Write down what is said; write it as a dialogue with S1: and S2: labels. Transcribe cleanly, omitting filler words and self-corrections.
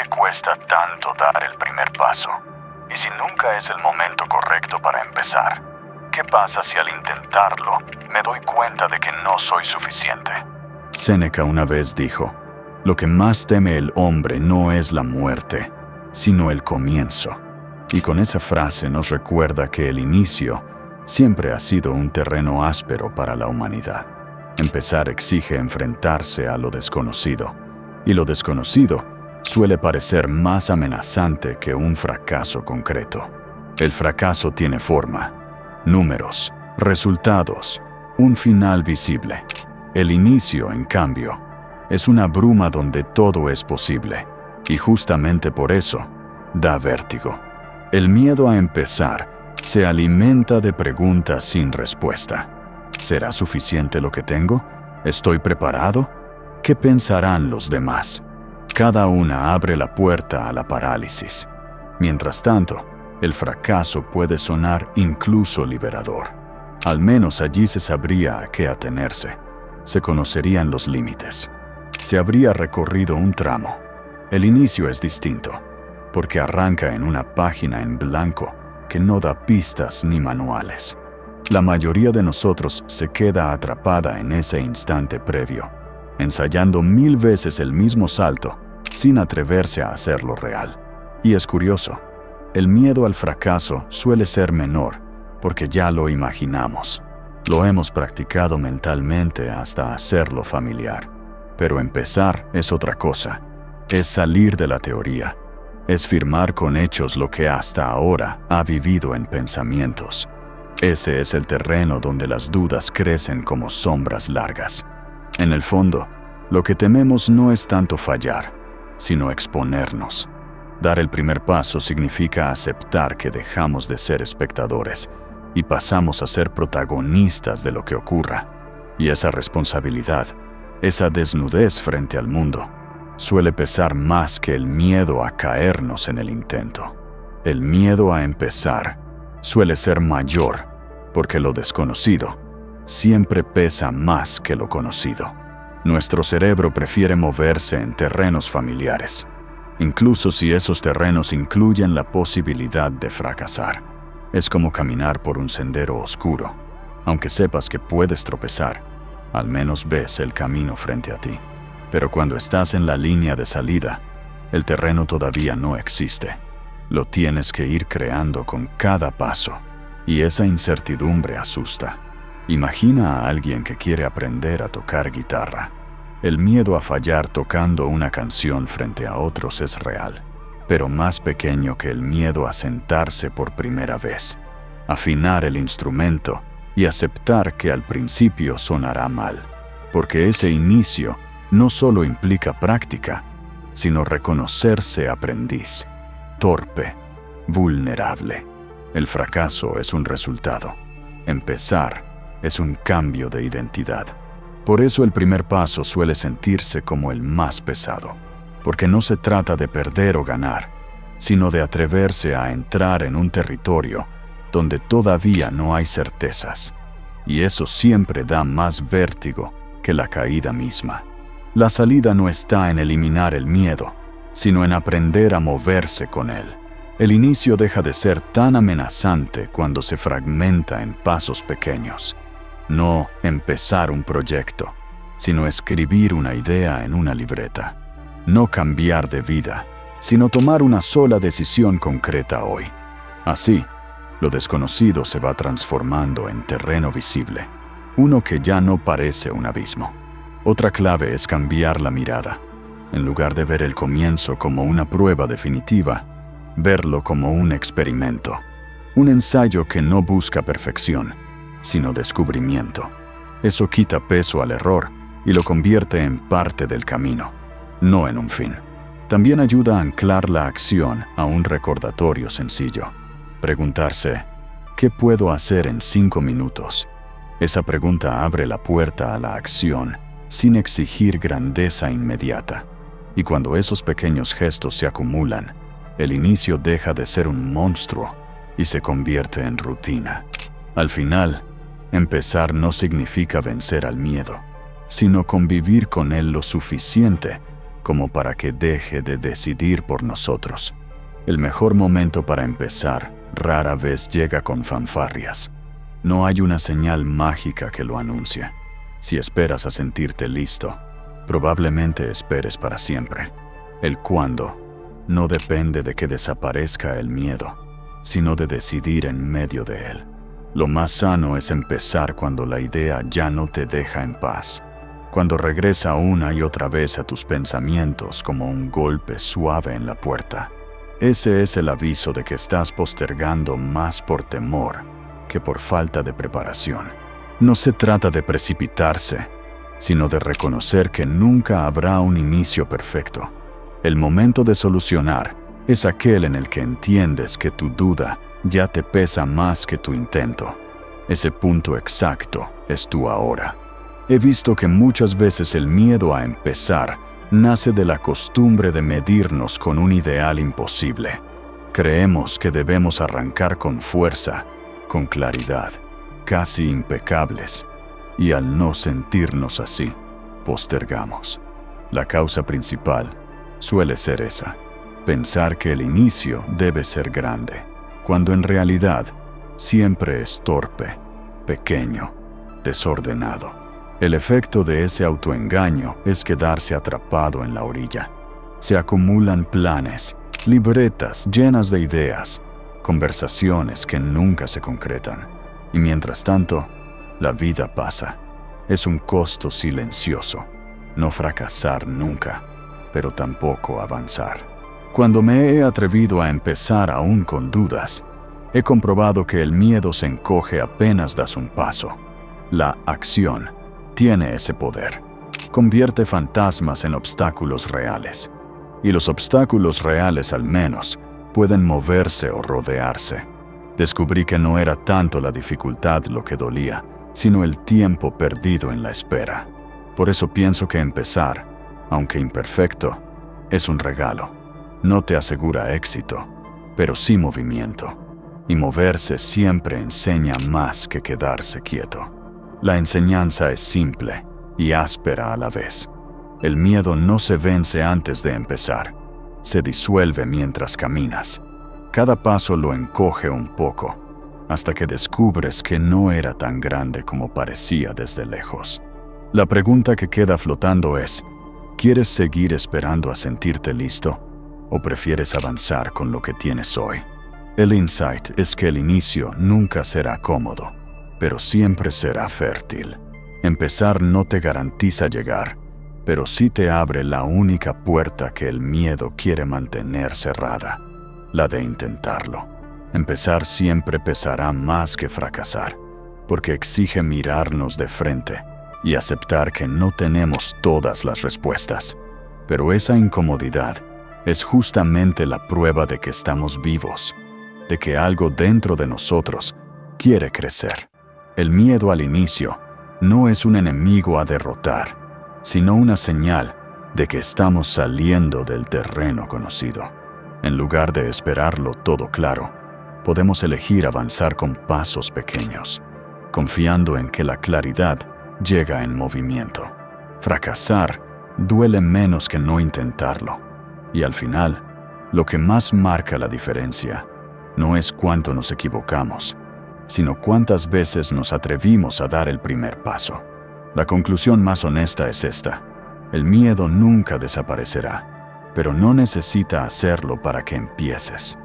S1: cuesta tanto dar el primer paso? Y si nunca es el momento correcto para empezar, ¿qué pasa si al intentarlo me doy cuenta de que no soy suficiente? Séneca una vez dijo: lo que más teme el hombre no es la muerte, sino el comienzo. Y con esa frase nos recuerda que el inicio siempre ha sido un terreno áspero para la humanidad. Empezar exige enfrentarse a lo desconocido, y lo desconocido suele parecer más amenazante que un fracaso concreto. El fracaso tiene forma, números, resultados, un final visible. El inicio, en cambio, es una bruma donde todo es posible, y justamente por eso da vértigo. El miedo a empezar se alimenta de preguntas sin respuesta. ¿Será suficiente lo que tengo? ¿Estoy preparado? ¿Qué pensarán los demás? Cada una abre la puerta a la parálisis. Mientras tanto, el fracaso puede sonar incluso liberador. Al menos allí se sabría a qué atenerse. Se conocerían los límites. Se habría recorrido un tramo. El inicio es distinto, porque arranca en una página en blanco que no da pistas ni manuales. La mayoría de nosotros se queda atrapada en ese instante previo, ensayando 1000 veces el mismo salto sin atreverse a hacerlo real. Y es curioso, el miedo al fracaso suele ser menor porque ya lo imaginamos. Lo hemos practicado mentalmente hasta hacerlo familiar. Pero empezar es otra cosa. Es salir de la teoría. Es firmar con hechos lo que hasta ahora ha vivido en pensamientos. Ese es el terreno donde las dudas crecen como sombras largas. En el fondo, lo que tememos no es tanto fallar, sino exponernos. Dar el primer paso significa aceptar que dejamos de ser espectadores y pasamos a ser protagonistas de lo que ocurra. Y esa responsabilidad, esa desnudez frente al mundo, suele pesar más que el miedo a caernos en el intento. El miedo a empezar suele ser mayor, porque lo desconocido siempre pesa más que lo conocido. Nuestro cerebro prefiere moverse en terrenos familiares, incluso si esos terrenos incluyen la posibilidad de fracasar. Es como caminar por un sendero oscuro. Aunque sepas que puedes tropezar, al menos ves el camino frente a ti. Pero cuando estás en la línea de salida, el terreno todavía no existe. Lo tienes que ir creando con cada paso, y esa incertidumbre asusta. Imagina a alguien que quiere aprender a tocar guitarra. El miedo a fallar tocando una canción frente a otros es real, pero más pequeño que el miedo a sentarse por primera vez, afinar el instrumento y aceptar que al principio sonará mal, porque ese inicio no solo implica práctica, sino reconocerse aprendiz, torpe, vulnerable. El fracaso es un resultado. Empezar es un cambio de identidad. Por eso el primer paso suele sentirse como el más pesado, porque no se trata de perder o ganar, sino de atreverse a entrar en un territorio donde todavía no hay certezas. Y eso siempre da más vértigo que la caída misma. La salida no está en eliminar el miedo, sino en aprender a moverse con él. El inicio deja de ser tan amenazante cuando se fragmenta en pasos pequeños. No empezar un proyecto, sino escribir una idea en una libreta. No cambiar de vida, sino tomar una sola decisión concreta hoy. Así, lo desconocido se va transformando en terreno visible, uno que ya no parece un abismo. Otra clave es cambiar la mirada. En lugar de ver el comienzo como una prueba definitiva, verlo como un experimento, un ensayo que no busca perfección, sino descubrimiento. Eso quita peso al error y lo convierte en parte del camino, no en un fin. También ayuda a anclar la acción a un recordatorio sencillo. Preguntarse, ¿qué puedo hacer en 5 minutos? Esa pregunta abre la puerta a la acción sin exigir grandeza inmediata. Y cuando esos pequeños gestos se acumulan, el inicio deja de ser un monstruo y se convierte en rutina. Al final, empezar no significa vencer al miedo, sino convivir con él lo suficiente como para que deje de decidir por nosotros. El mejor momento para empezar rara vez llega con fanfarrias. No hay una señal mágica que lo anuncie. Si esperas a sentirte listo, probablemente esperes para siempre. El cuándo no depende de que desaparezca el miedo, sino de decidir en medio de él. Lo más sano es empezar cuando la idea ya no te deja en paz, cuando regresa una y otra vez a tus pensamientos como un golpe suave en la puerta. Ese es el aviso de que estás postergando más por temor que por falta de preparación. No se trata de precipitarse, sino de reconocer que nunca habrá un inicio perfecto. El momento de solucionar es aquel en el que entiendes que tu duda ya te pesa más que tu intento. Ese punto exacto es tu ahora. He visto que muchas veces el miedo a empezar nace de la costumbre de medirnos con un ideal imposible. Creemos que debemos arrancar con fuerza, con claridad, casi impecables, y al no sentirnos así, postergamos. La causa principal suele ser esa: pensar que el inicio debe ser grande, cuando en realidad siempre es torpe, pequeño, desordenado. El efecto de ese autoengaño es quedarse atrapado en la orilla. Se acumulan planes, libretas llenas de ideas, conversaciones que nunca se concretan. Y mientras tanto, la vida pasa. Es un costo silencioso. No fracasar nunca, pero tampoco avanzar. Cuando me he atrevido a empezar aún con dudas, he comprobado que el miedo se encoge apenas das un paso. La acción tiene ese poder. Convierte fantasmas en obstáculos reales. Y los obstáculos reales, al menos, pueden moverse o rodearse. Descubrí que no era tanto la dificultad lo que dolía, sino el tiempo perdido en la espera. Por eso pienso que empezar, aunque imperfecto, es un regalo. No te asegura éxito, pero sí movimiento. Y moverse siempre enseña más que quedarse quieto. La enseñanza es simple y áspera a la vez. El miedo no se vence antes de empezar. Se disuelve mientras caminas. Cada paso lo encoge un poco, hasta que descubres que no era tan grande como parecía desde lejos. La pregunta que queda flotando es: ¿quieres seguir esperando a sentirte listo? ¿O prefieres avanzar con lo que tienes hoy? El insight es que el inicio nunca será cómodo, pero siempre será fértil. Empezar no te garantiza llegar, pero sí te abre la única puerta que el miedo quiere mantener cerrada: la de intentarlo. Empezar siempre pesará más que fracasar, porque exige mirarnos de frente y aceptar que no tenemos todas las respuestas. Pero esa incomodidad es justamente la prueba de que estamos vivos, de que algo dentro de nosotros quiere crecer. El miedo al inicio no es un enemigo a derrotar, sino una señal de que estamos saliendo del terreno conocido. En lugar de esperarlo todo claro, podemos elegir avanzar con pasos pequeños, confiando en que la claridad llega en movimiento. Fracasar duele menos que no intentarlo. Y al final, lo que más marca la diferencia no es cuánto nos equivocamos, sino cuántas veces nos atrevimos a dar el primer paso. La conclusión más honesta es esta: el miedo nunca desaparecerá, pero no necesita hacerlo para que empieces.